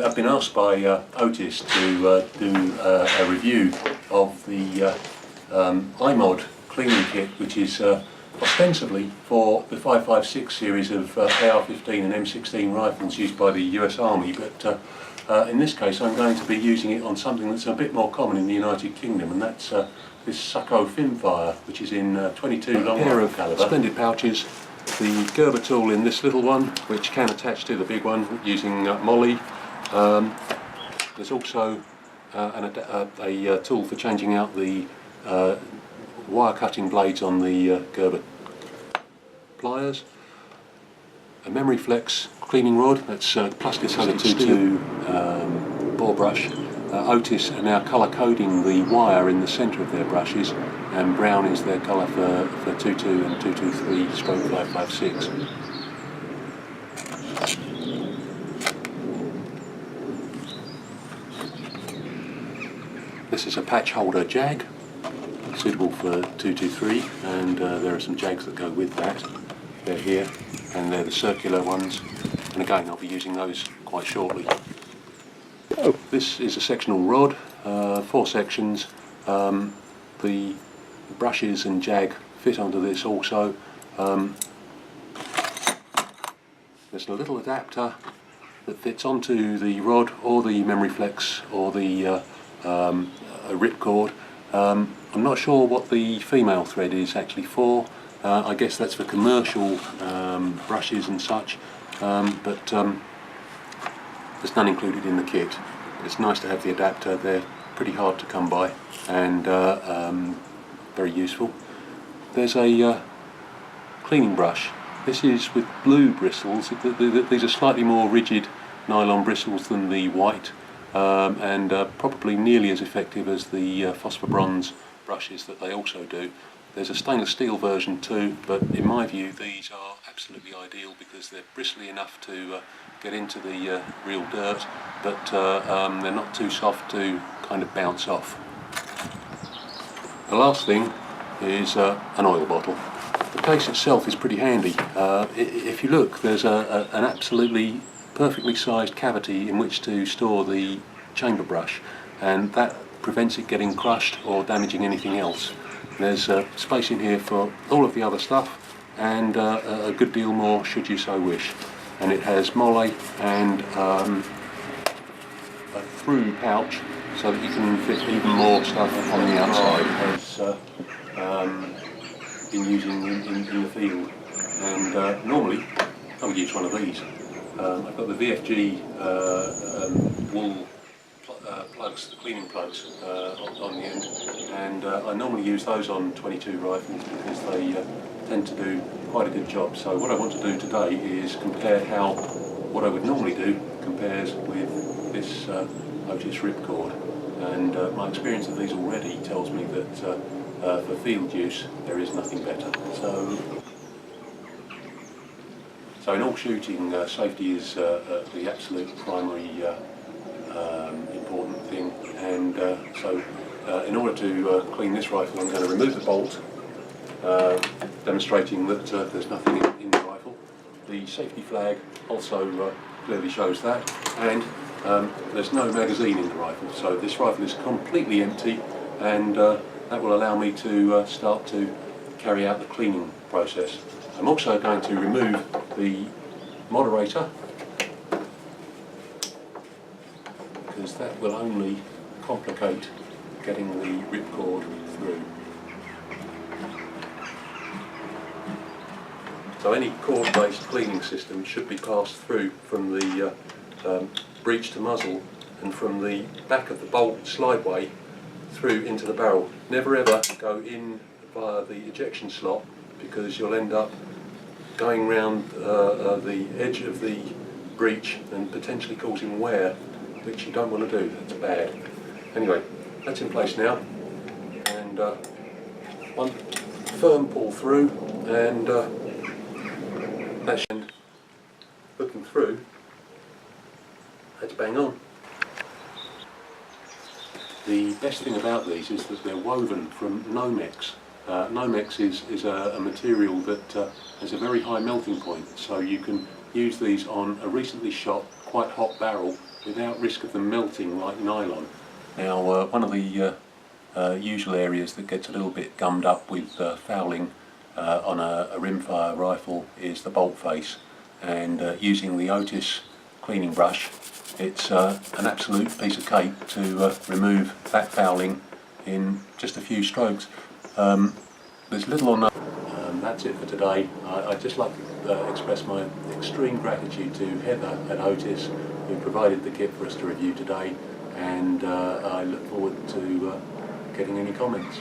I've been asked by OTIS to do a review of the I-MOD cleaning kit, which is ostensibly for the 5.56 series of AR-15 and M16 rifles used by the US Army, but in this case I'm going to be using it on something that's a bit more common in the United Kingdom, and that's this Sako Finfire, which is in 22 long rifle calibre. Splendid pouches. The Gerber tool in this little one, which can attach to the big one using molly. There's also a tool for changing out the wire cutting blades on the Gerber pliers. A memory flex cleaning rod, that's plus this has a 2-2 bore brush. OTIS are now colour coding the wire in the centre of their brushes, and brown is their colour for 2.2 and 2.23 stroke 5.56. This is a patch holder jag, suitable for 2.23, and there are some jags that go with that. They're here, and they're the circular ones, and again I'll be using those quite shortly. This is a sectional rod, 4 sections. The brushes and jag fit onto this also. There's a little adapter that fits onto the rod or the memory flex or the ripcord. I'm not sure what the female thread is actually for. I guess that's for commercial brushes and such, but there's none included in the kit. It's nice to have the adapter. They're pretty hard to come by and very useful. There's a cleaning brush. This is with blue bristles. These are slightly more rigid nylon bristles than the white, and probably nearly as effective as the phosphor bronze brushes that they also do. There's a stainless steel version too, but in my view these are absolutely ideal because they're bristly enough to get into the real dirt, but they're not too soft to kind of bounce off. The last thing is an oil bottle. The case itself is pretty handy. If you look, there's an absolutely perfectly sized cavity in which to store the chamber brush, and that prevents it getting crushed or damaging anything else. There's space in here for all of the other stuff, and a good deal more should you so wish. And it has molle and a through pouch so that you can fit even more stuff on the outside, as been using in the field. And normally I would use one of these. I've got the VFG wool plugs, the cleaning plugs on the end, and I normally use those on 22 rifles because they tend to do quite a good job. So what I want to do today is compare how what I would normally do compares with this OTIS ripcord, and my experience of these already tells me that for field use there is nothing better. So in all shooting, safety is the absolute primary important thing, and so in order to clean this rifle I'm going to remove the bolt, demonstrating that there's nothing in the rifle. The safety flag also clearly shows that, and there's no magazine in the rifle, so this rifle is completely empty, and that will allow me to start to carry out the cleaning process. I'm also going to remove the moderator, because that will only complicate getting the ripcord through. So any cord-based cleaning system should be passed through from the breech to muzzle and from the back of the bolt slideway through into the barrel. Never ever go in via the ejection slot, because you'll end up going round the edge of the breech and potentially causing wear, which you don't want to do. That's bad. Anyway, that's in place now, and one firm pull through, and that's looking through. That's bang on. The best thing about these is that they're woven from Nomex. Nomex is a material that has a very high melting point, so you can use these on a recently shot, quite hot barrel without risk of them melting like nylon. Now, one of the usual areas that gets a little bit gummed up with fouling on a rimfire rifle is the bolt face, and using the OTIS cleaning brush, it's an absolute piece of cake to remove that fouling in just a few strokes. There's little or no. That's it for today. I'd just like to express my extreme gratitude to Heather at OTIS, who provided the kit for us to review today, and I look forward to getting any comments.